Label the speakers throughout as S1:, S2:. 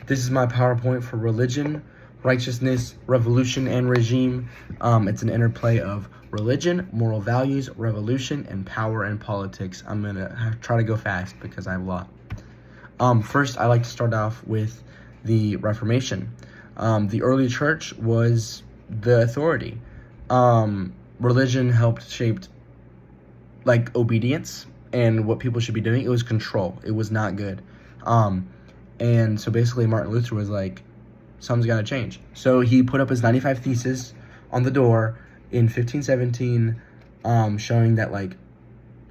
S1: This is my PowerPoint for religion, righteousness, revolution, and regime. It's an interplay of religion, moral values, revolution, and power and politics. I'm going to try to go fast because I have a lot. First, I like to start off with the Reformation. The early church was the authority. Religion helped shape obedience and what people should be doing. It was control. It was not good. And so basically Martin Luther was like, something's got to change. So he put up his 95 Theses on the door in 1517, showing that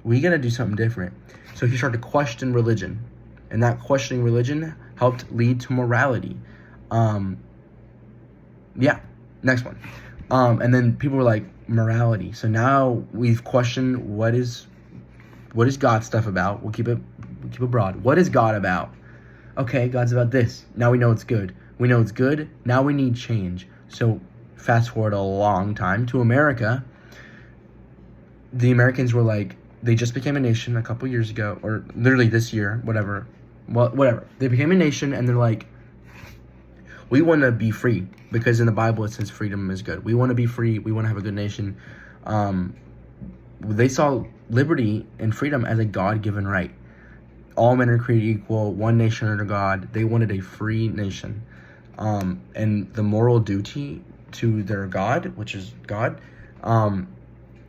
S1: we got to do something different. So he started to question religion, and that questioning religion helped lead to morality. Next one. And then people were like, morality. So now we've questioned what is God stuff about. We'll keep it broad. What is God about? Okay, God's about this. Now we know it's good. We know it's good. Now we need change. So fast forward a long time to America. The Americans were like, they just became a nation a couple years ago, or literally this year, whatever. Well, whatever. They became a nation, and they're like, we want to be free, because in the Bible it says freedom is good. We want to be free. We want to have a good nation. They saw liberty and freedom as a God-given right. All men are created equal, one nation under God. They wanted a free nation. And the moral duty to their God, which is God,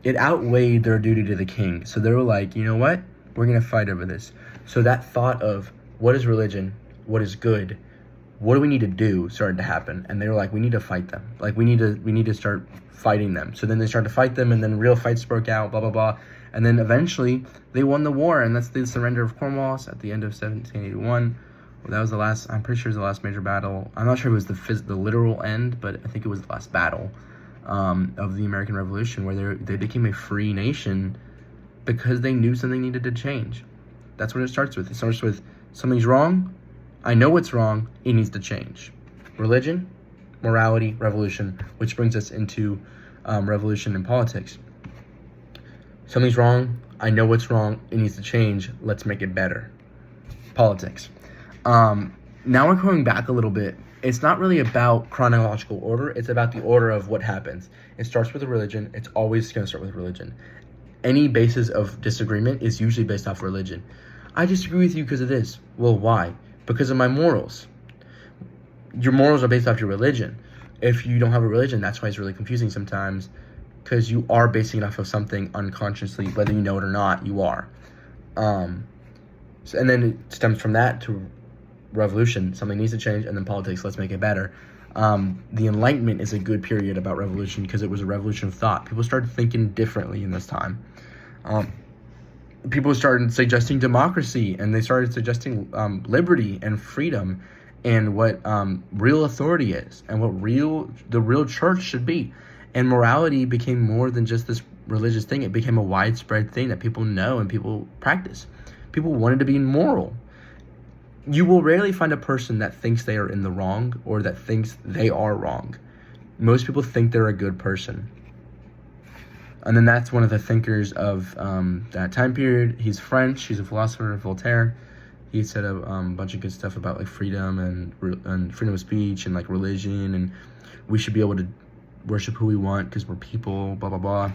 S1: it outweighed their duty to the king. So they were like, you know what? We're going to fight over this. So that thought of what is religion, what is good, what do we need to do started to happen. And they were like, we need to fight them. We need to start fighting them. So then they started to fight them, and then real fights broke out, blah, blah, blah. And then eventually they won the war, and that's the surrender of Cornwallis at the end of 1781. Well, that was the last, I'm pretty sure it was the last major battle. I'm not sure it was the literal end, but I think it was the last battle of the American Revolution, where they became a free nation because they knew something needed to change. That's what it starts with. It starts with something's wrong. I know what's wrong. It needs to change. Religion, morality, revolution, which brings us into revolution in politics. Something's wrong. I know what's wrong. It needs to change. Let's make it better. Politics. Now we're going back a little bit. It's not really about chronological order. It's about the order of what happens. It starts with a religion. It's always going to start with religion. Any basis of disagreement is usually based off religion. I disagree with you because of this. Well, why? Because of my morals. Your morals are based off your religion. If you don't have a religion, that's why it's really confusing sometimes, because you are basing it off of something unconsciously, whether you know it or not, you are. And then it stems from that to revolution. Something needs to change, and then politics, let's make it better. The Enlightenment is a good period about revolution because it was a revolution of thought. People started thinking differently in this time. People started suggesting democracy, and they started suggesting liberty and freedom, and what real authority is, and what the real church should be. And morality became more than just this religious thing. It became a widespread thing that people know and people practice. People wanted to be moral. You will rarely find a person that thinks they are in the wrong or that thinks they are wrong. Most people think they're a good person. And then that's one of the thinkers of that time period. He's French. He's a philosopher, Voltaire. He said a bunch of good stuff about freedom and freedom of speech and religion, and we should be able to worship who we want because we're people, blah, blah, blah.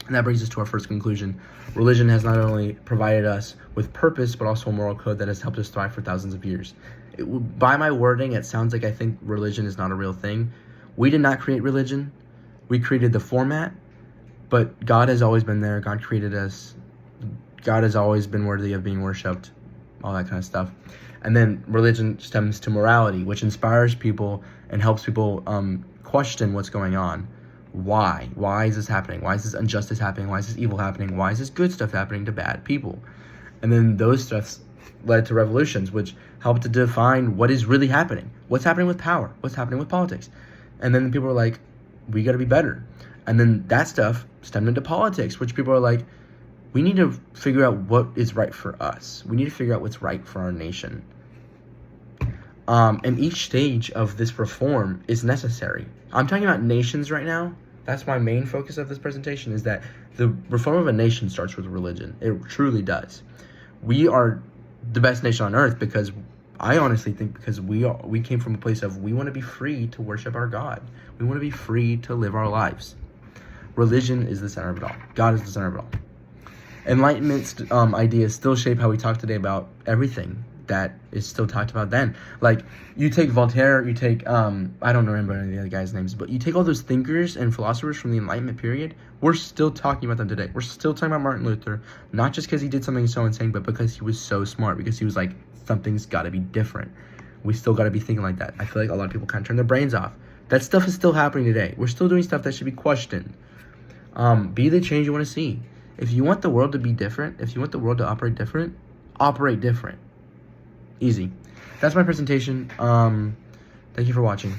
S1: And that brings us to our first conclusion. Religion has not only provided us with purpose, but also a moral code that has helped us thrive for thousands of years. By my wording, it sounds like I think religion is not a real thing. We did not create religion. We created the format, but God has always been there. God created us. God has always been worthy of being worshipped, all that kind of stuff. And then religion stems to morality, which inspires people and helps people question what's going on. Why? Why is this happening? Why is this injustice happening? Why is this evil happening? Why is this good stuff happening to bad people? And then those stuffs led to revolutions, which helped to define what is really happening. What's happening with power? What's happening with politics? And then people are like, we got to be better. And then that stuff stemmed into politics, which people are like, we need to figure out what is right for us. We need to figure out what's right for our nation. And each stage of this reform is necessary. I'm talking about nations right now. That's my main focus of this presentation, is that the reform of a nation starts with religion. It truly does. We are the best nation on earth because I honestly think because we came from a place of we want to be free to worship our God. We want to be free to live our lives. Religion is the center of it all. God is the center of it all. Enlightenment ideas still shape how we talk today about everything that is still talked about then. Like, you take Voltaire, you take, I don't remember any of the other guys' names, but you take all those thinkers and philosophers from the Enlightenment period, we're still talking about them today. We're still talking about Martin Luther, not just because he did something so insane, but because he was so smart, because he was like, something's got to be different. We still got to be thinking like that. I feel like a lot of people kind of turn their brains off. That stuff is still happening today. We're still doing stuff that should be questioned. Be the change you want to see. If you want the world to be different, if you want the world to operate different, operate different. Easy. That's my presentation. Thank you for watching.